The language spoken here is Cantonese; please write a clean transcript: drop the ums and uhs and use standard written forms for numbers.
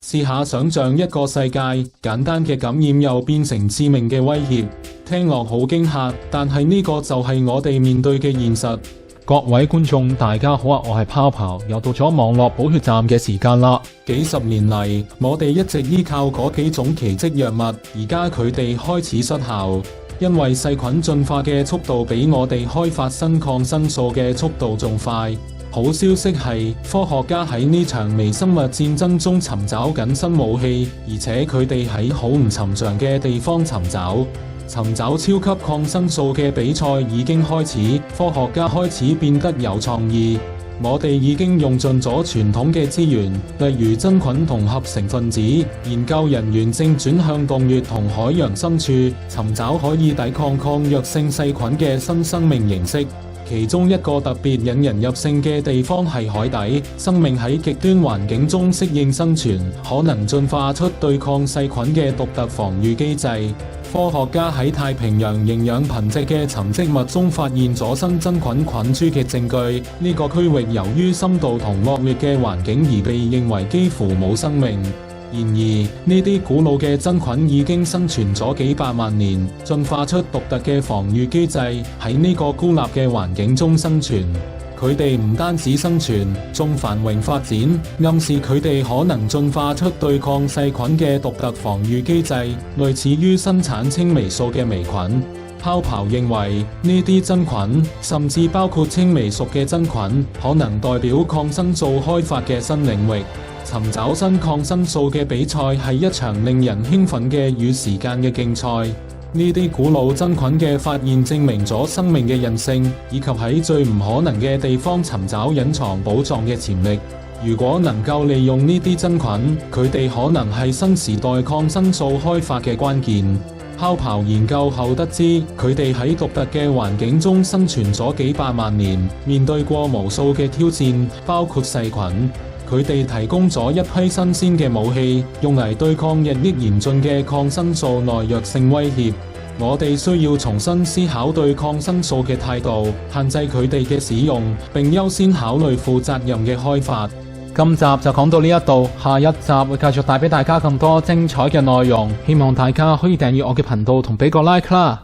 試下想像一個世界，簡單嘅感染又變成致命嘅威脅，聽落好驚嚇，但係呢個就係我哋面對嘅現實。各位觀眾，大家好啊！我係泡泡，又到咗網絡補血站嘅時間啦。幾十年嚟，我哋一直依靠嗰幾種奇蹟藥物，而家佢哋開始失效，因為細菌進化嘅速度比我哋開發新抗生素嘅速度仲快。好消息係，科學家喺呢場微生物戰爭中尋找緊新武器，而且佢哋喺好唔尋常嘅地方尋找超級抗生素嘅比賽已經開始，科學家開始變得有創意。我哋已經用盡咗傳統嘅資源，例如真菌同合成分子，研究人員正轉向洞穴同海洋深處，尋找可以抵抗抗藥性細菌嘅新生命形式。其中一個特別引人入勝嘅地方係海底，生命喺極端環境中適應生存，可能進化出對抗細菌嘅獨特防禦機制。科學家喺太平洋營養貧瘠嘅沉積物中發現咗新真菌菌株嘅證據。呢個區域由於深度同惡劣嘅環境而被認為幾乎冇生命。然而，呢啲古老嘅真菌已經生存咗幾百萬年，進化出獨特嘅防禦機制，喺呢個孤立嘅環境中生存。佢哋唔單止生存，仲繁榮發展，暗示佢哋可能進化出對抗細菌嘅獨特防禦機制，類似於生產青霉素嘅微菌。泡泡認為呢啲真菌，甚至包括青霉素嘅真菌，可能代表抗生素開發嘅新領域。尋找新抗生素嘅比賽係一場令人興奮嘅與時間嘅競賽。呢啲古老真菌嘅發現證明咗生命嘅韌性，以及喺最唔可能嘅地方尋找隱藏寶藏嘅潛力。如果能夠利用呢啲真菌，佢哋可能係新時代抗生素開發嘅關鍵。泡泡研究後得知，佢哋喺獨特嘅環境中生存咗幾百萬年，面對過無數嘅挑戰，包括細菌。佢哋提供咗一批新鮮嘅武器，用嚟對抗日益嚴峻嘅抗生素耐藥性威脅。我哋需要重新思考對抗生素嘅態度，限制佢哋嘅使用，並優先考慮負責任嘅開發。今集就講到呢一度，下一集會繼續帶俾大家更多精彩嘅內容，希望大家可以訂閱我嘅頻道同俾個 like 啦。